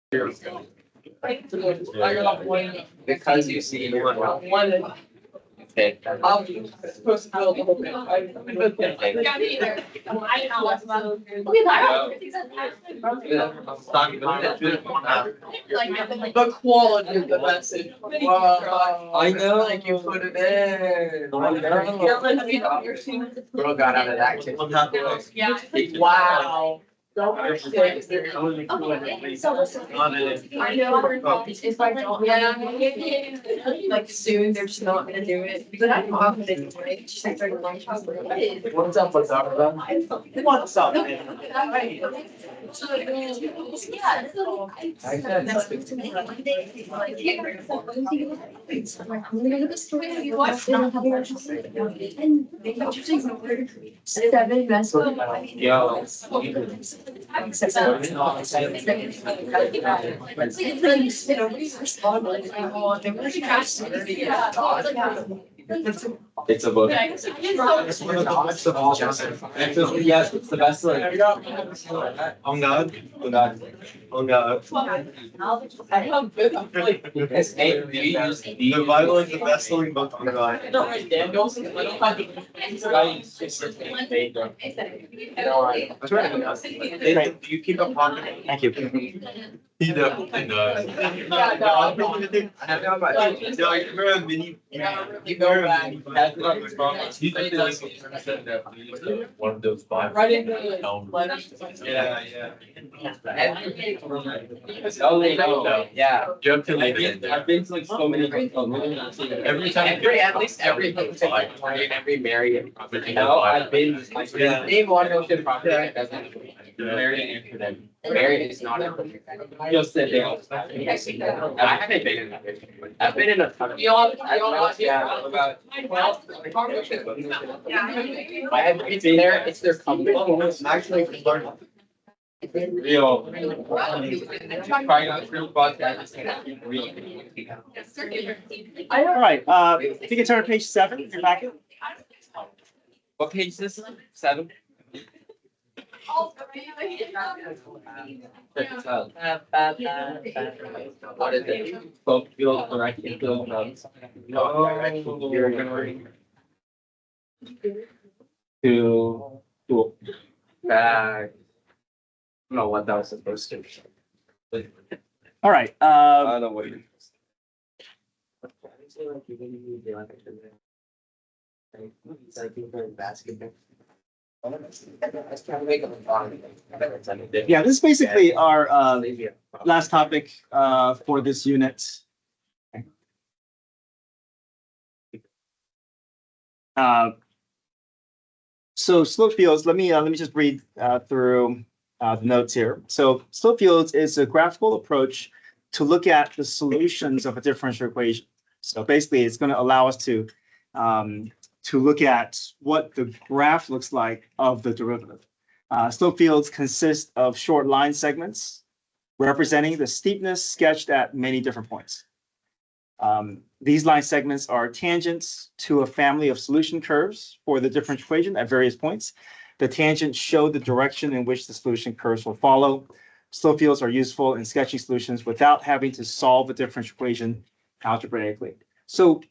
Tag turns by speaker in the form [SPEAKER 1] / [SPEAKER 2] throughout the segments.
[SPEAKER 1] Because you see one. Okay. I'm supposed to build the whole thing.
[SPEAKER 2] Yeah, me either. I know what's about.
[SPEAKER 1] The quality of the message. Wow.
[SPEAKER 3] I know.
[SPEAKER 1] Like you put it in. Bro got out of that kid.
[SPEAKER 2] Yeah.
[SPEAKER 1] Wow.
[SPEAKER 2] I know. If I don't, yeah. Like soon, they're just not gonna do it. But I don't know how they do it. She's like,
[SPEAKER 1] What's up, what's up, bro? What's up, man?
[SPEAKER 2] Seven best.
[SPEAKER 3] Yo. It's a book. Yes, it's the best one. On God. On God. On God. The Bible is the best selling book on God. Do you keep a pocket?
[SPEAKER 4] Thank you.
[SPEAKER 3] He definitely does. No, I remember a mini.
[SPEAKER 1] You go back.
[SPEAKER 3] One of those five.
[SPEAKER 1] Right into the letters.
[SPEAKER 3] Yeah, yeah.
[SPEAKER 1] Oh, they know. Yeah.
[SPEAKER 3] You have to leave it there.
[SPEAKER 4] I've been to like so many.
[SPEAKER 3] Every time.
[SPEAKER 1] At least every every married.
[SPEAKER 4] No, I've been.
[SPEAKER 3] Yeah.
[SPEAKER 1] Name one ocean property that doesn't.
[SPEAKER 4] Married in Amsterdam.
[SPEAKER 1] Married is not a.
[SPEAKER 4] Just sit there.
[SPEAKER 1] I haven't been in that. I've been in a ton of. Yeah, about 12. I have it's there. It's their company.
[SPEAKER 3] Actually,
[SPEAKER 4] Real. Trying out real podcast.
[SPEAKER 5] All right, if you can turn to page 7 in your packet.
[SPEAKER 4] What page is this? 7?
[SPEAKER 1] What is it?
[SPEAKER 4] Folk field, direct infield, to
[SPEAKER 1] Back. I don't know what that was supposed to be.
[SPEAKER 5] All right,
[SPEAKER 3] I don't know what you're.
[SPEAKER 5] yeah, this is basically our last topic for this unit. So slope fields, let me just read through the notes here. So slope fields is a graphical approach to look at the solutions of a differential equation. So basically, it's going to allow us to look at what the graph looks like of the derivative. Slope fields consist of short line segments representing the steepness sketched at many different points. These line segments are tangents to a family of solution curves for the differential equation at various points. The tangents show the direction in which the solution curves will follow. Slope fields are useful in sketching solutions without having to solve the differential equation algebraically. So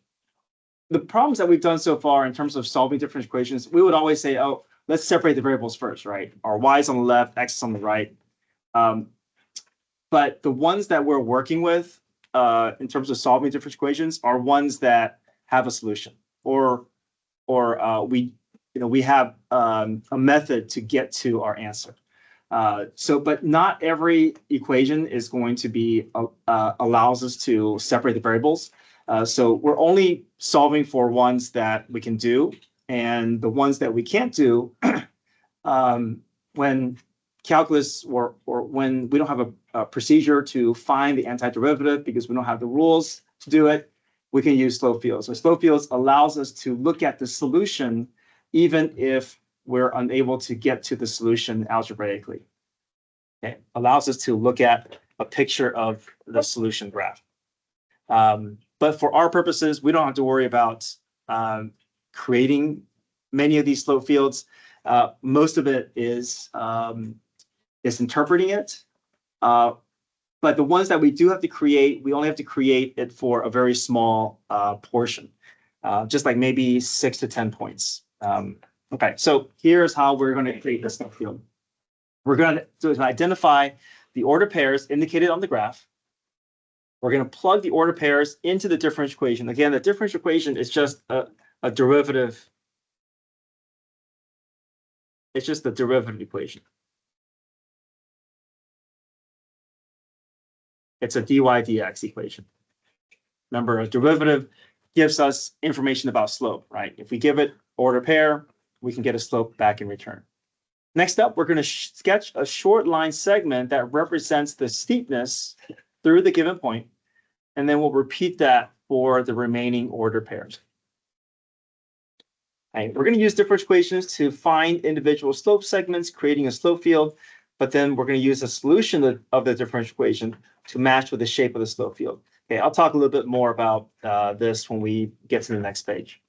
[SPEAKER 5] the problems that we've done so far in terms of solving differential equations, we would always say, oh, let's separate the variables first, right? Our y is on the left, x is on the right. But the ones that we're working with in terms of solving differential equations are ones that have a solution, or we have a method to get to our answer. But not every equation is going to be allows us to separate the variables. So we're only solving for ones that we can do, and the ones that we can't do, when calculus or when we don't have a procedure to find the antiderivative because we don't have the rules to do it, we can use slope fields. So slope fields allows us to look at the solution even if we're unable to get to the solution algebraically. Okay, allows us to look at a picture of the solution graph. But for our purposes, we don't have to worry about creating many of these slope fields. Most of it is interpreting it. But the ones that we do have to create, we only have to create it for a very small portion, just like maybe 6 to 10 points. Okay, so here's how we're going to create this field. We're going to identify the order pairs indicated on the graph. We're going to plug the order pairs into the differential equation. Again, the differential equation is just a derivative. It's just the derivative equation. It's a dy dx equation. Remember, a derivative gives us information about slope, right? If we give it order pair, we can get a slope back in return. Next up, we're going to sketch a short line segment that represents the steepness through the given point, and then we'll repeat that for the remaining order pairs. Okay, we're going to use differential equations to find individual slope segments, creating a slope field, but then we're going to use a solution of the differential equation to match with the shape of the slope field. Okay, I'll talk a little bit more about this when we get to the next page.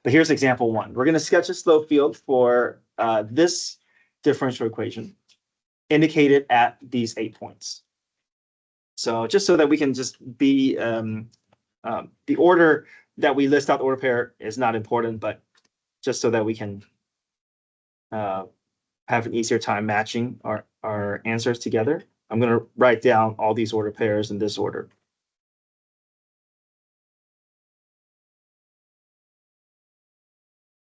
[SPEAKER 5] But here's example one. We're going to sketch a slope field for this differential equation indicated at these 8 points. So just so that we can just be, the order that we list out the order pair is not important, but just so that we can have an easier time matching our answers together, I'm going to write down all these order pairs in this order.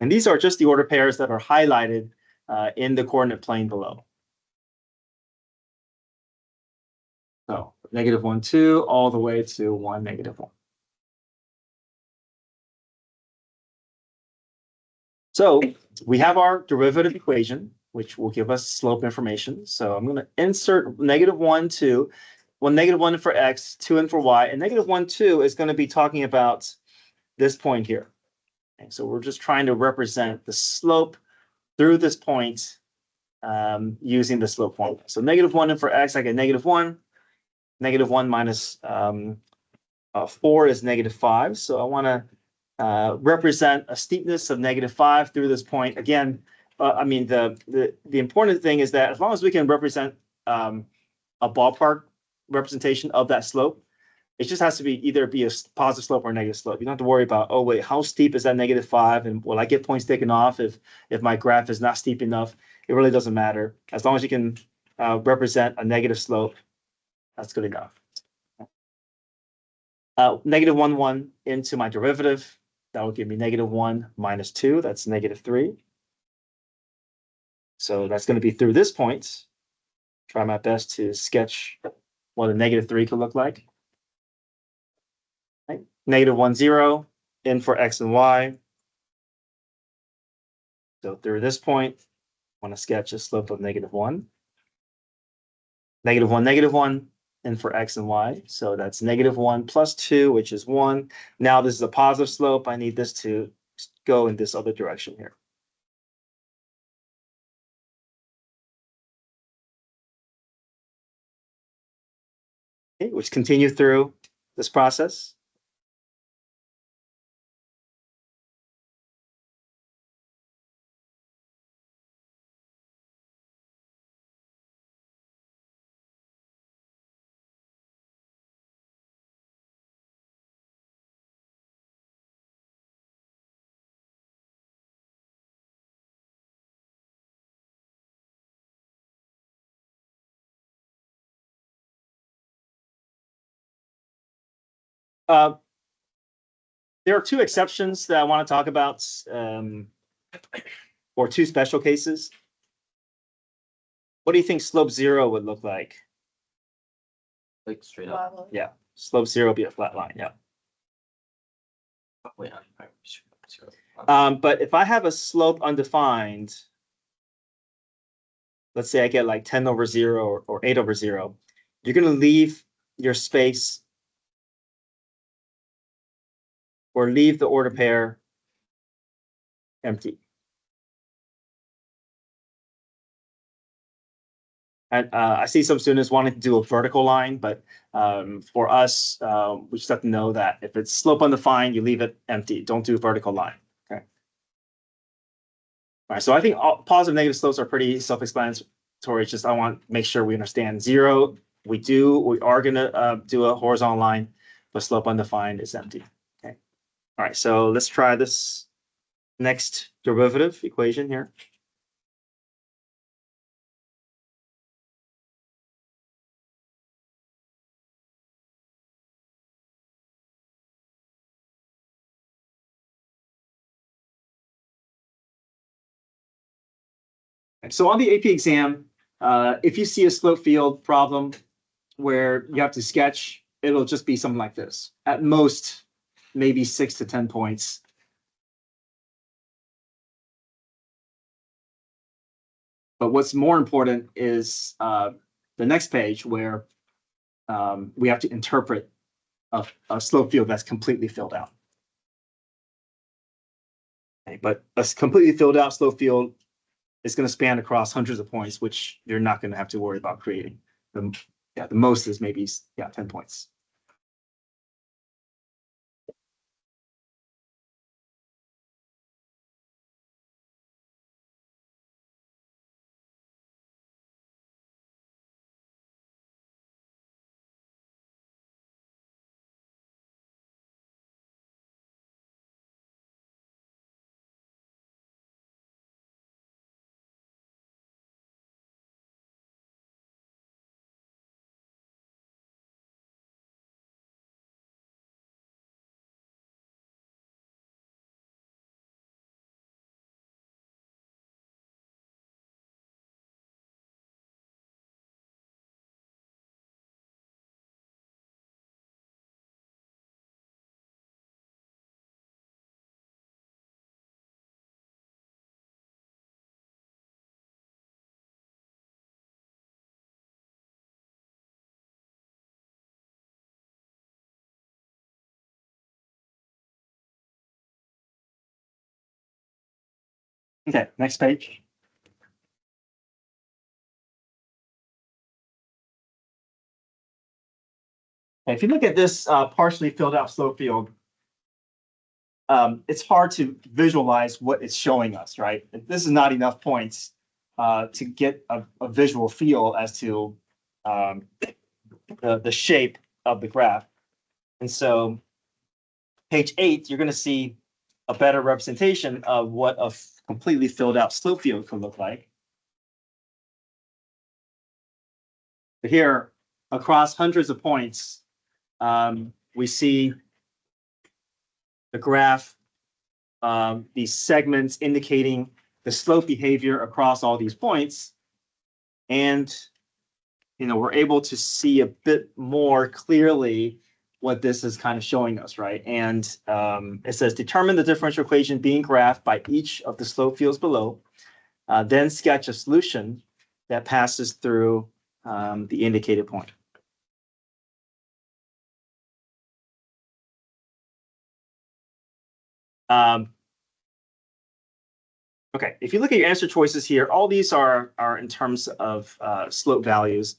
[SPEAKER 5] And these are just the order pairs that are highlighted in the coordinate plane below. So -1, 2, all the way to 1, -1. So we have our derivative equation, which will give us slope information. So I'm going to insert -1, 2, well, -1 for x, 2 in for y, and -1, 2 is going to be talking about this point here. Okay, so we're just trying to represent the slope through this point using the slope formula. So -1 in for x, I get -1. -1 minus 4 is -5. So I want to represent a steepness of -5 through this point. Again, I mean, the important thing is that as long as we can represent a ballpark representation of that slope, it just has to be either a positive slope or a negative slope. You don't have to worry about, oh, wait, how steep is that -5? And will I get points taken off if my graph is not steep enough? It really doesn't matter. As long as you can represent a negative slope, that's good enough. -1, 1 into my derivative. That will give me -1 minus 2. That's -3. So that's going to be through this point. Try my best to sketch what a -3 could look like. Right. -1, 0 in for x and y. So through this point, I want to sketch a slope of -1. -1, -1 in for x and y. So that's -1 plus 2, which is 1. Now this is a positive slope. I need this to go in this other direction here. Okay, which continue through this process. There are two exceptions that I want to talk about, or two special cases. What do you think slope 0 would look like?
[SPEAKER 1] Like straight up.
[SPEAKER 5] Yeah, slope 0 would be a flat line. Yeah.
[SPEAKER 1] Wait,
[SPEAKER 5] But if I have a slope undefined, let's say I get like 10 over 0 or 8 over 0, you're going to leave your space or leave the order pair empty. And I see some students wanting to do a vertical line, but for us, we just have to know that if it's slope undefined, you leave it empty. Don't do a vertical line. Okay. All right. So I think all positive, negative slopes are pretty self-explanatory. It's just I want to make sure we understand 0 we are gonna do a horizontal line, but slope undefined is empty. Okay. All right, so let's try this next derivative equation here. So on the AP exam, if you see a slope field problem where you have to sketch, it'll just be something like this. At most, maybe 6 to 10 points. But what's more important is the next page where we have to interpret a slope field that's completely filled out. Okay, but a completely filled out slope field is going to span across hundreds of points, which you're not going to have to worry about creating. The most is maybe 10 points. Okay, next page. If you look at this partially filled out slope field, it's hard to visualize what it's showing us, right? This is not enough points to get a visual feel as to the shape of the graph. And so page 8, you're going to see a better representation of what a completely filled out slope field could look like. But here, across hundreds of points, we see the graph, these segments indicating the slope behavior across all these points. And, we're able to see a bit more clearly what this is kind of showing us, right? And it says, determine the differential equation being graphed by each of the slope fields below, then sketch a solution that passes through the indicated point. Okay, if you look at your answer choices here, all these are in terms of slope values.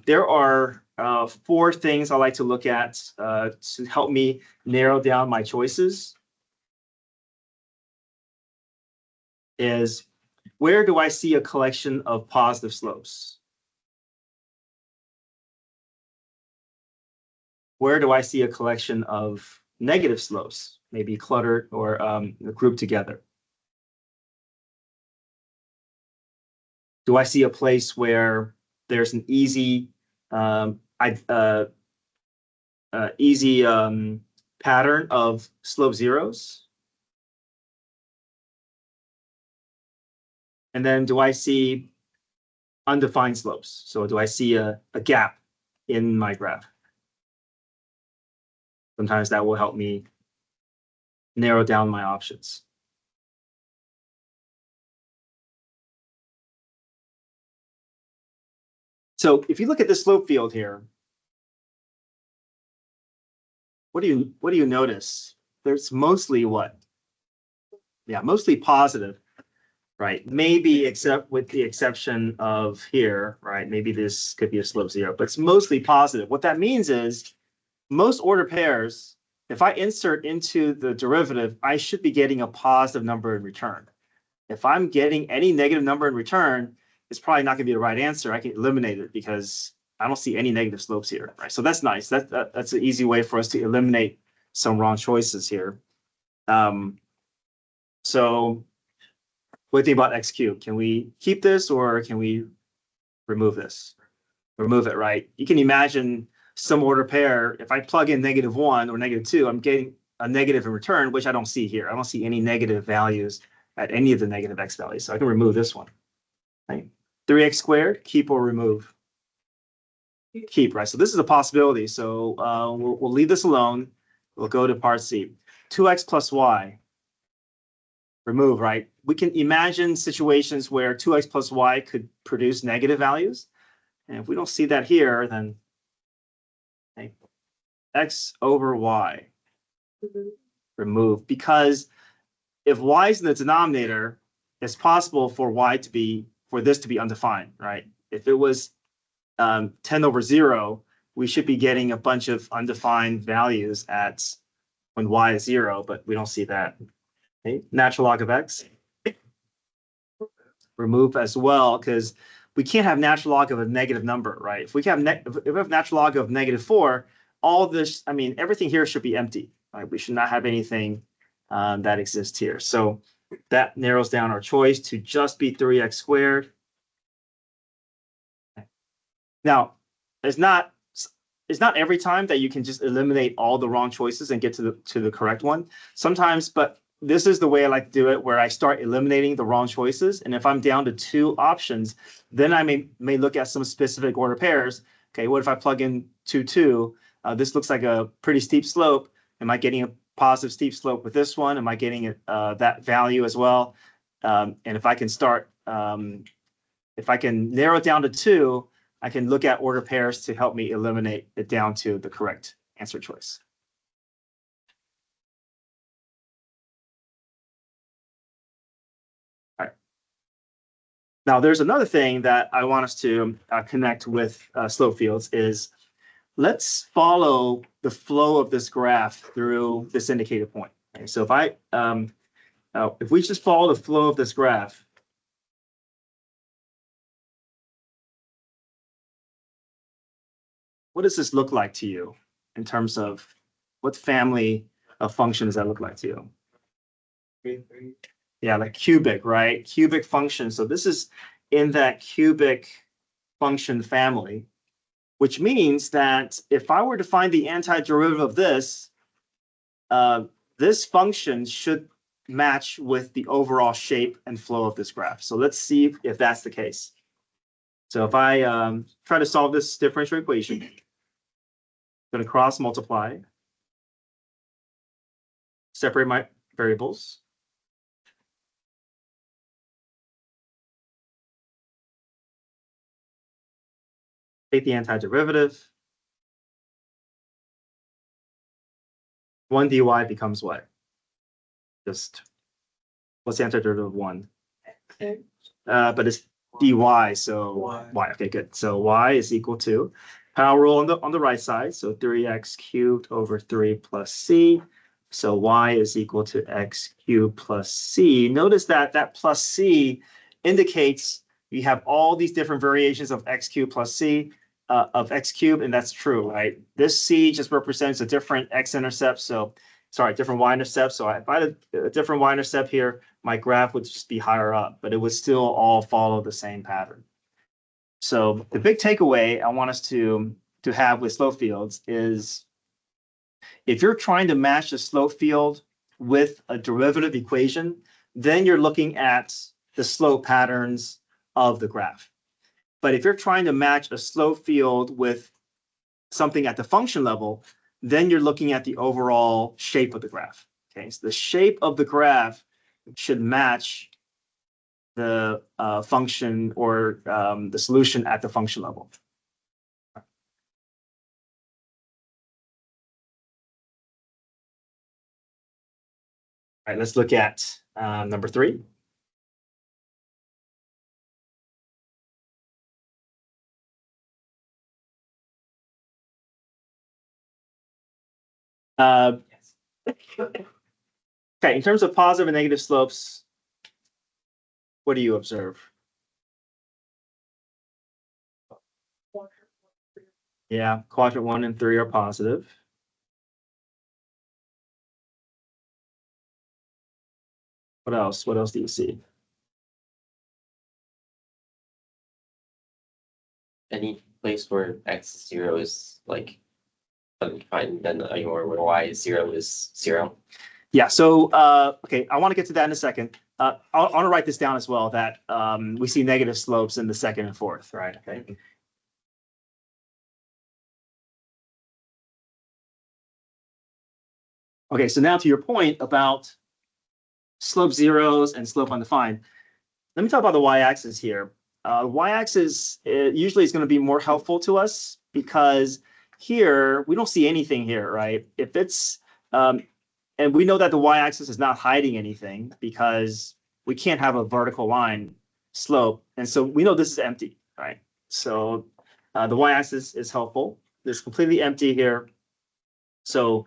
[SPEAKER 5] There are 4 things I like to look at to help me narrow down my choices. Is where do I see a collection of positive slopes? Where do I see a collection of negative slopes, maybe cluttered or grouped together? Do I see a place where there's an easy pattern of slope zeros? And then do I see undefined slopes? So do I see a gap in my graph? Sometimes that will help me narrow down my options. So if you look at the slope field here, what do you notice? There's mostly what? Yeah, mostly positive, right? Maybe except with the exception of here, right? Maybe this could be a slope 0, but it's mostly positive. What that means is most ordered pairs, if I insert into the derivative, I should be getting a positive number in return. If I'm getting any negative number in return, it's probably not going to be the right answer. I can eliminate it because I don't see any negative slopes here, right? So that's nice. That's an easy way for us to eliminate some wrong choices here. So what do you think about x cubed? Can we keep this or can we remove this? Remove it, right? You can imagine some order pair. If I plug in -1 or -2, I'm getting a negative in return, which I don't see here. I don't see any negative values at any of the negative x values. So I can remove this one. Right? 3x squared, keep or remove? Keep, right? So this is a possibility. So we'll leave this alone. We'll go to part C. 2x plus y. Remove, right? We can imagine situations where 2x plus y could produce negative values. And if we don't see that here, then okay, x over y. Remove, because if y is in the denominator, it's possible for this to be undefined, right? If it was 10 over 0, we should be getting a bunch of undefined values at when y is 0, but we don't see that. Okay, natural log of x. Remove as well, because we can't have natural log of a negative number, right? If we have natural log of -4, all this, I mean, everything here should be empty, right? We should not have anything that exists here. So that narrows down our choice to just be 3x squared. Now, it's not every time that you can just eliminate all the wrong choices and get to the correct one. Sometimes, but this is the way I like to do it, where I start eliminating the wrong choices. And if I'm down to 2 options, then I may look at some specific order pairs. Okay, what if I plug in 2, 2? This looks like a pretty steep slope. Am I getting a positive steep slope with this one? Am I getting that value as well? And if I can if I can narrow it down to 2, I can look at order pairs to help me eliminate it down to the correct answer choice. All right. Now, there's another thing that I want us to connect with slope fields is let's follow the flow of this graph through this indicated point. Okay, so if we just follow the flow of this graph, what does this look like to you in terms of what family of functions does that look like to you? Yeah, like cubic, right? Cubic function. So this is in that cubic function family, which means that if I were to find the antiderivative of this, this function should match with the overall shape and flow of this graph. So let's see if that's the case. So if I try to solve this differential equation, I'm going to cross multiply, separate my variables. Take the antiderivative. 1 dy becomes what? Just what's the antiderivative of 1? But it's dy, so y. Okay, good. So y is equal to power rule on the right side. So 3x cubed over 3 plus c. So y is equal to x cubed plus c. Notice that that plus c indicates you have all these different variations of x cubed plus c of x cubed, and that's true, right? This c just represents a different x-intercept. So sorry, different y-intercept. So if I had a different y-intercept here, my graph would just be higher up, but it would still all follow the same pattern. So the big takeaway I want us to have with slope fields is if you're trying to match a slope field with a derivative equation, then you're looking at the slope patterns of the graph. But if you're trying to match a slope field with something at the function level, then you're looking at the overall shape of the graph. Okay, so the shape of the graph should match the function or the solution at the function level. All right, let's look at number 3. Okay, in terms of positive and negative slopes, what do you observe? Yeah, quadrant 1 and 3 are positive. What else? What else do you see?
[SPEAKER 1] Any place where x is 0 is like undefined, then or where y is 0 is 0.
[SPEAKER 5] Yeah, so okay, I want to get to that in a second. I want to write this down as well, that we see negative slopes in the second and fourth, right? Okay. Okay, so now to your point about slope zeros and slope undefined, let me talk about the y-axis here. Y-axis usually is going to be more helpful to us because here we don't see anything here, right? If it's and we know that the y-axis is not hiding anything because we can't have a vertical line slope, and so we know this is empty, right? So the y-axis is helpful. It's completely empty here, so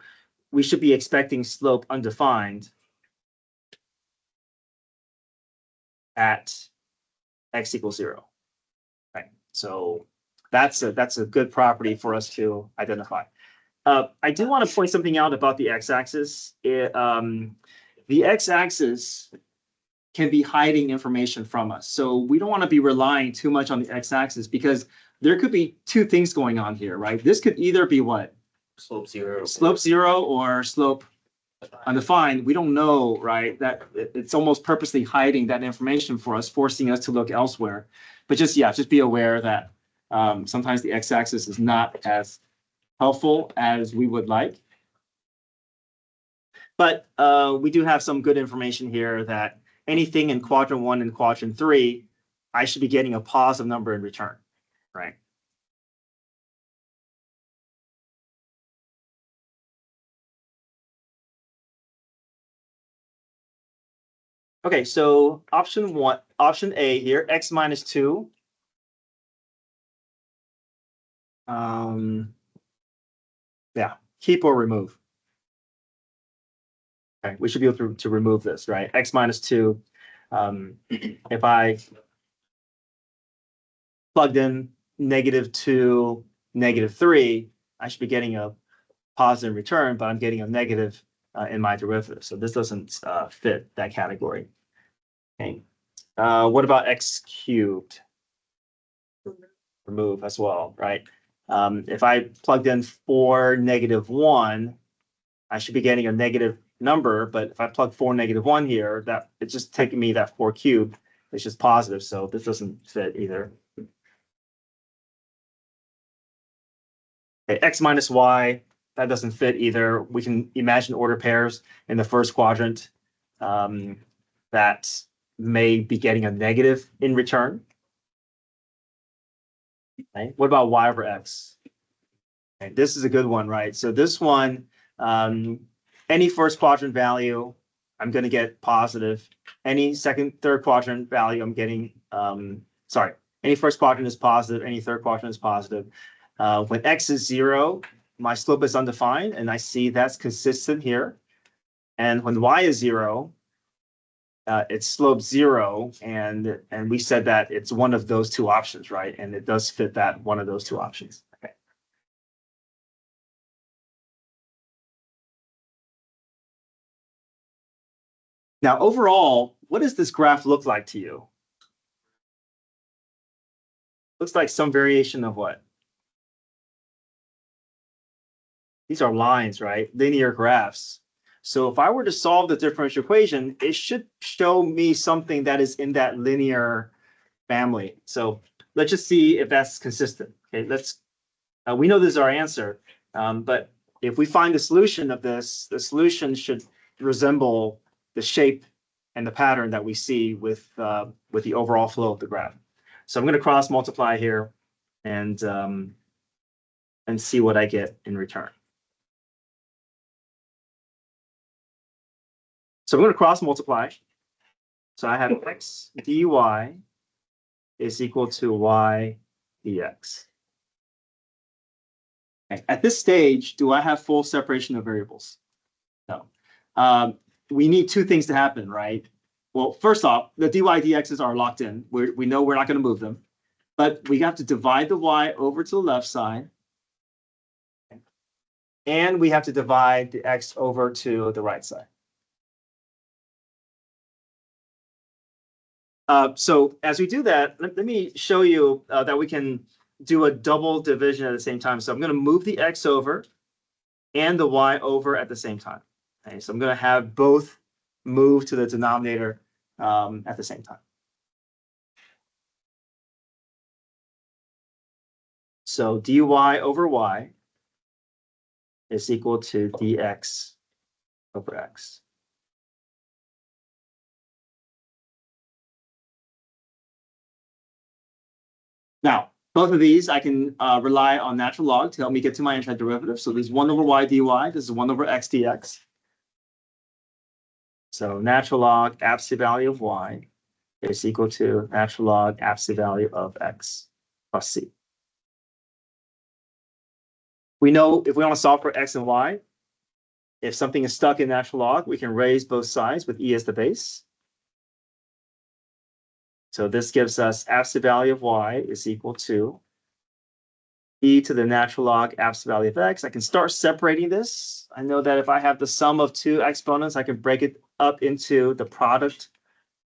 [SPEAKER 5] we should be expecting slope undefined at x equals 0. Right. So that's a good property for us to identify. I do want to point something out about the x-axis. The x-axis can be hiding information from us. So we don't want to be relying too much on the x-axis because there could be two things going on here, right? This could either be what?
[SPEAKER 1] Slope 0.
[SPEAKER 5] Slope 0 or slope undefined. We don't know, right? That it's almost purposely hiding that information for us, forcing us to look elsewhere. But just be aware that sometimes the x-axis is not as helpful as we would like. But we do have some good information here that anything in quadrant 1 and quadrant 3, I should be getting a positive number in return, right? Okay, so option A here, x minus 2. Yeah, keep or remove. Okay, we should be able to remove this, right? X minus 2. If I plugged in -2, -3, I should be getting a positive return, but I'm getting a negative in my derivative. So this doesn't fit that category. Okay. What about x cubed? Remove as well, right? If I plugged in 4, -1, I should be getting a negative number, but if I plug 4, -1 here, that it's just taking me that 4 cubed, it's just positive, so this doesn't fit either. Okay, x minus y, that doesn't fit either. We can imagine order pairs in the first quadrant that may be getting a negative in return. Okay. What about y over x? Okay, this is a good one, right? So this one, any first quadrant value, I'm going to get positive. Any second, third quadrant value, I'm getting, sorry, any first quadrant is positive, any third quadrant is positive. When x is 0, my slope is undefined, and I see that's consistent here. And when y is 0, it's slope 0, and we said that it's one of those two options, right? And it does fit that one of those two options. Okay. Now, overall, what does this graph look like to you? Looks like some variation of what? These are lines, right? Linear graphs. So if I were to solve the differential equation, it should show me something that is in that linear family. So let's just see if that's consistent. Okay, we know this is our answer, but if we find the solution of this, the solution should resemble the shape and the pattern that we see with the overall flow of the graph. So I'm going to cross multiply here and see what I get in return. So I'm going to cross multiply. So I have x dy is equal to y dx. Okay. At this stage, do I have full separation of variables? No. We need two things to happen, right? Well, first off, the dy dx's are locked in. We know we're not going to move them, but we have to divide the y over to the left side and we have to divide the x over to the right side. So as we do that, let me show you that we can do a double division at the same time. So I'm going to move the x over and the y over at the same time. Okay, so I'm going to have both move to the denominator at the same time. So dy over y is equal to dx over x. Now, both of these, I can rely on natural log to help me get to my antiderivative. So there's 1 over y dy, this is 1 over x dx. So natural log absolute value of y is equal to natural log absolute value of x plus c. We know if we want to solve for x and y, if something is stuck in natural log, we can raise both sides with e as the base. So this gives us absolute value of y is equal to e to the natural log absolute value of x. I can start separating this. I know that if I have the sum of two exponents, I can break it up into the product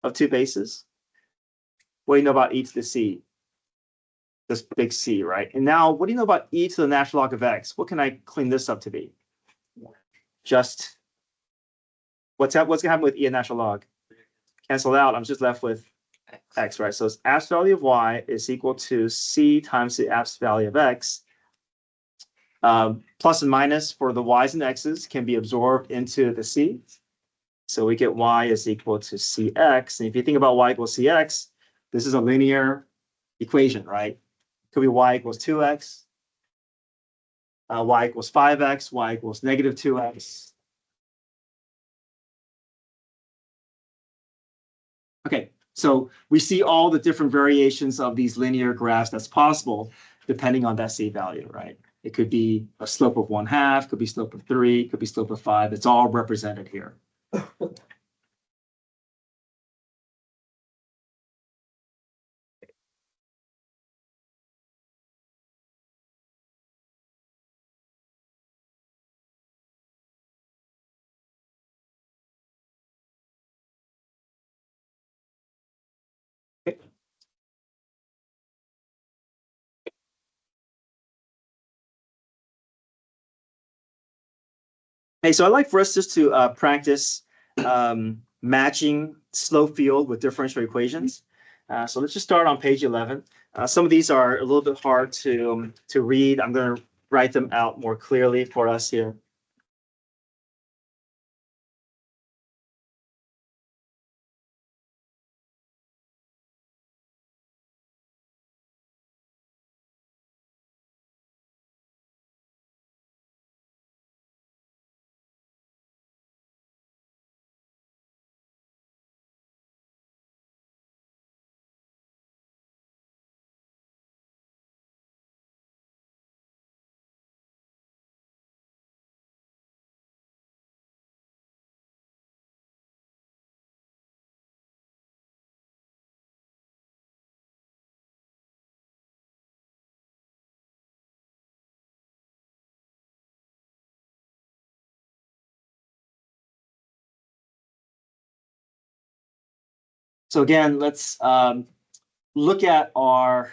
[SPEAKER 5] of two bases. What do you know about e to the c? This big C, right? And now, what do you know about e to the natural log of x? What can I clean this up to be? Just what's gonna happen with e and natural log? Cancel out. I'm just left with x, right? So it's absolute value of y is equal to c times the absolute value of x. Plus and minus for the y's and x's can be absorbed into the c. So we get y is equal to cx. And if you think about y equals cx, this is a linear equation, right? Could be y equals 2x, y equals 5x, y equals negative 2x. Okay, so we see all the different variations of these linear graphs that's possible depending on that c value, right? It could be a slope of 1/2, could be slope of 3, could be slope of 5. It's all represented here. Hey, so I'd like for us just to practice matching slope field with differential equations. So let's just start on page 11. Some of these are a little bit hard to read. I'm going to write them out more clearly for us here. So again, let's look at our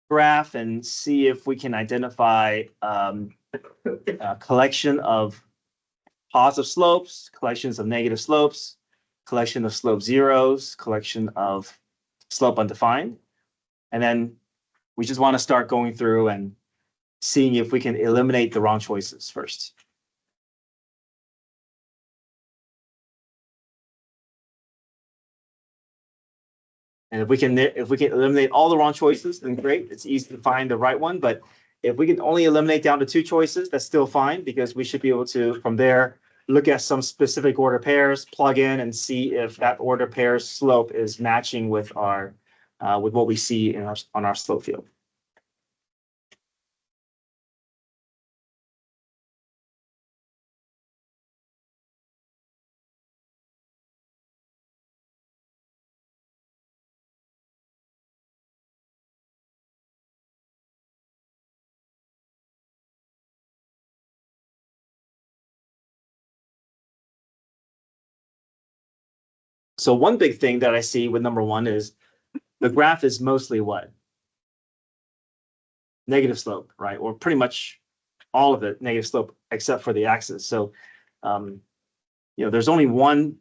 [SPEAKER 5] graph and see if we can identify a collection of positive slopes, collections of negative slopes, collection of slope zeros, collection of slope undefined. And then we just want to start going through and seeing if we can eliminate the wrong choices first. And if we can eliminate all the wrong choices, then great. It's easy to find the right one. But if we can only eliminate down to two choices, that's still fine because we should be able to, from there, look at some specific order pairs, plug in and see if that order pair's slope is matching with our with what we see in on our slope field. So one big thing that I see with number one is the graph is mostly what? Negative slope, right? Or pretty much all of it negative slope except for the axis. So, there's only one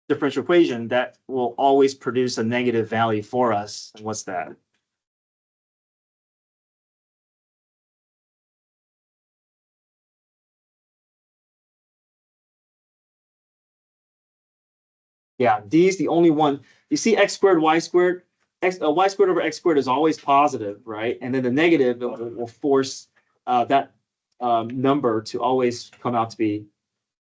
[SPEAKER 5] differential equation that will always produce a negative value for us. And what's that? Yeah, D is the only one. You see x squared, y squared, y squared over x squared is always positive, right? And then the negative will force that number to always come out to be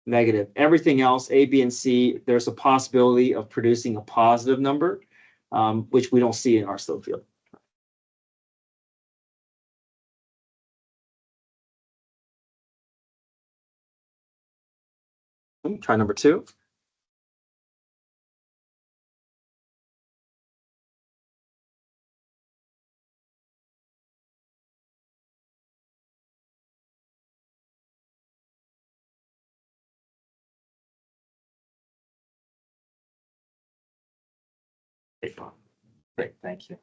[SPEAKER 5] negative. Everything else, A, B, and C, there's a possibility of producing a positive number, which we don't see in our slope field. Try number two. Great, thank you.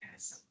[SPEAKER 5] Yes.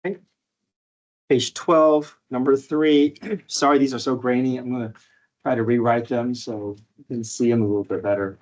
[SPEAKER 5] Okay. Page 12, number 3. Sorry, these are so grainy. I'm going to try to rewrite them so you can see them a little bit better.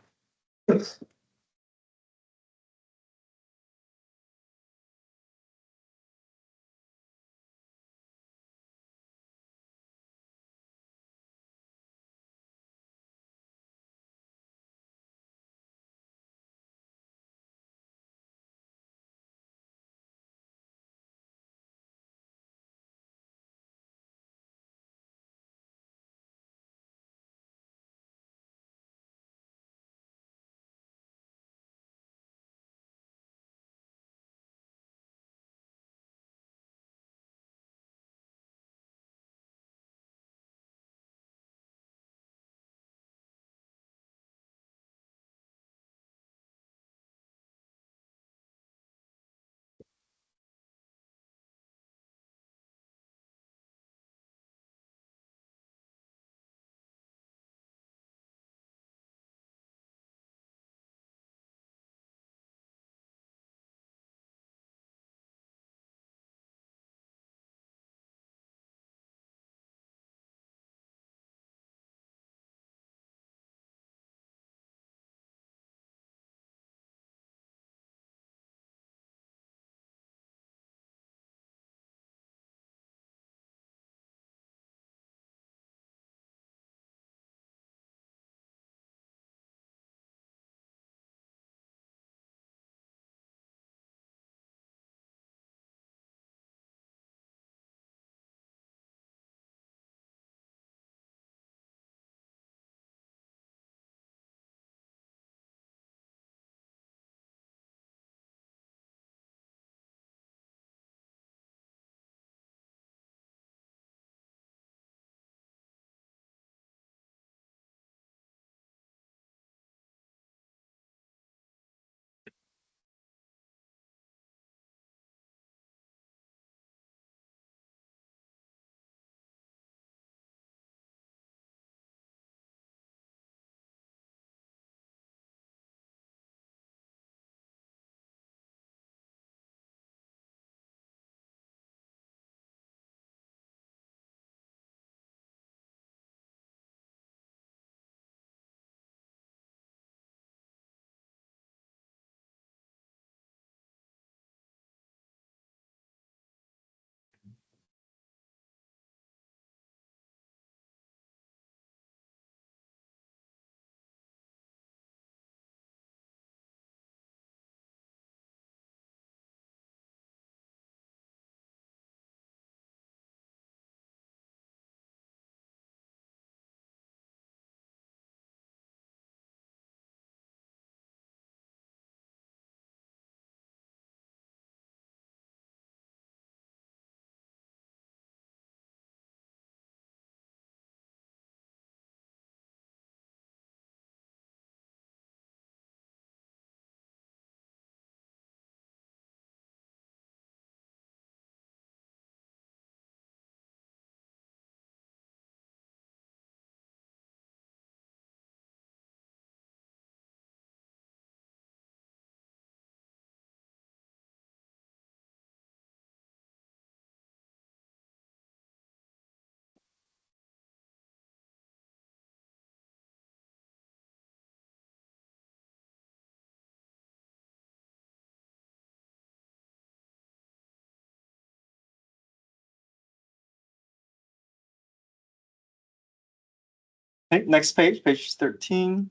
[SPEAKER 5] Okay, next page, page 13.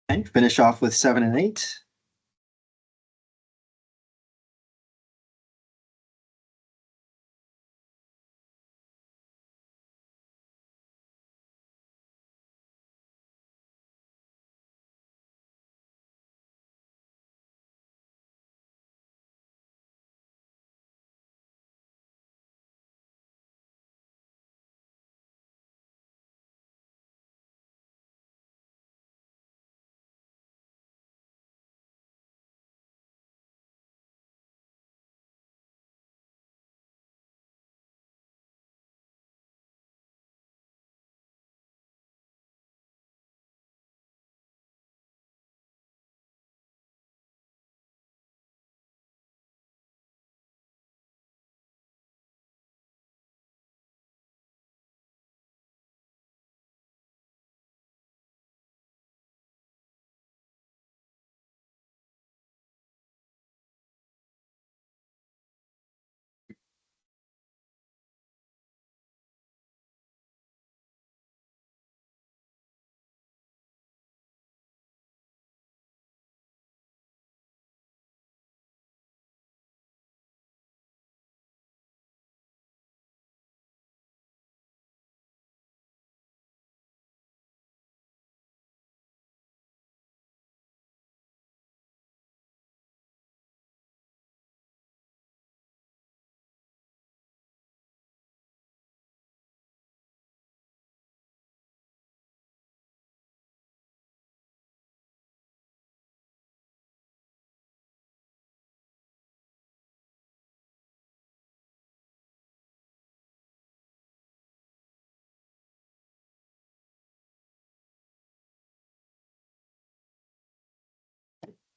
[SPEAKER 5] And finish off with 7 and 8.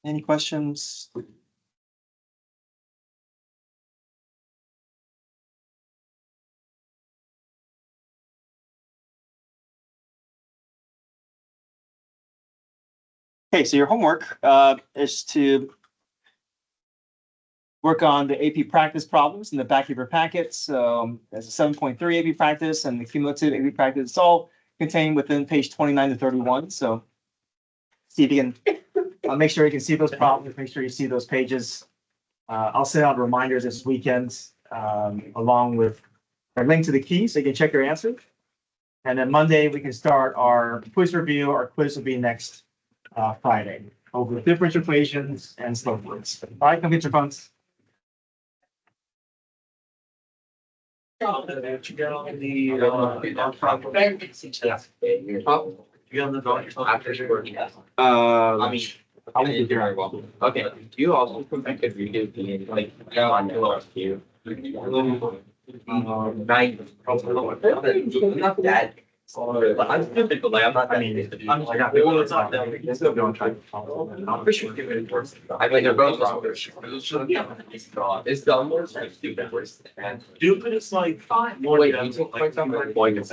[SPEAKER 5] Any questions? Okay, so your homework is to work on the AP practice problems in the back of your packet. So there's a 7.3 AP practice and the cumulative AP practice. It's all contained within page 29 to 31. So see if you can make sure you can see those problems, make sure you see those pages. I'll send out reminders this weekend along with a link to the key so you can check your answers. And then Monday, we can start our quiz review. Our quiz will be next Friday over differential equations and slope words. All right, come get your phones.
[SPEAKER 3] Did you get on the, I mean,
[SPEAKER 1] I won't be very well. Okay, do you also think I could read it being like, on your queue? Nine. Not that. But I'm stupid, but like, I'm not.
[SPEAKER 5] I mean,
[SPEAKER 3] I'm like, yeah, well, it's not that. It's still going to try to follow. I'm pretty sure it works.
[SPEAKER 1] I mean, they're both wrong. It's the almost like stupid worse.
[SPEAKER 3] Stupid is like.
[SPEAKER 1] Wait, you took points on my point.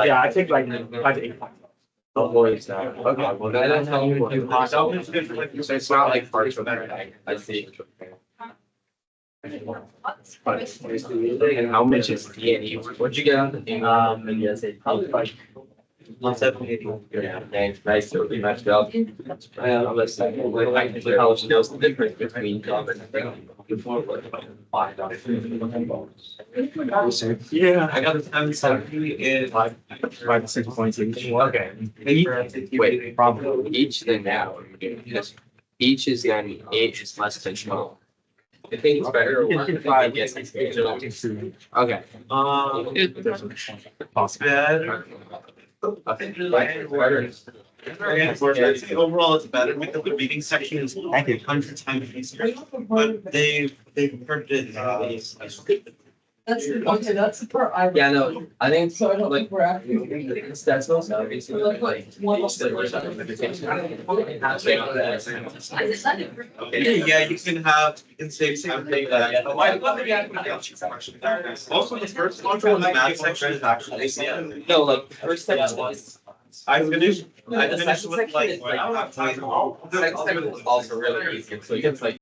[SPEAKER 5] Yeah, I think like 5 to 8 points.
[SPEAKER 1] Okay, well, that's how you do.
[SPEAKER 3] So it's good for like.
[SPEAKER 1] So it's not like partial. I see. And how much is D&E? What'd you get on the thing?
[SPEAKER 3] Yes, probably like. 170.
[SPEAKER 1] Yeah, thanks. Nice to be matched up. I'm listening. Like, I usually how she knows the difference between job and before.
[SPEAKER 3] Yeah, I got the 770 in
[SPEAKER 5] 5 to 6 points each.
[SPEAKER 3] Okay.
[SPEAKER 1] Wait, probably each thing now. Each is gonna be 8 is less than 12. I think it's better. Or worse, I think it gets- Okay.
[SPEAKER 3] Better. I'd say overall it's better because the reading section is
[SPEAKER 5] Thank you.
[SPEAKER 3] 100 times easier, but they've heard it.
[SPEAKER 2] That's the part I.
[SPEAKER 1] Yeah, no, I think
[SPEAKER 2] So I don't
[SPEAKER 1] like
[SPEAKER 2] think we're after.
[SPEAKER 1] that's most obvious.
[SPEAKER 2] Like, one of
[SPEAKER 3] Yeah, you can save time for that. Also, the first one from the math section is actually.
[SPEAKER 1] No, like the first step is.
[SPEAKER 3] I finished
[SPEAKER 1] The second
[SPEAKER 3] with
[SPEAKER 1] section
[SPEAKER 3] like.
[SPEAKER 1] is like. The second section is also really easy, so you get like.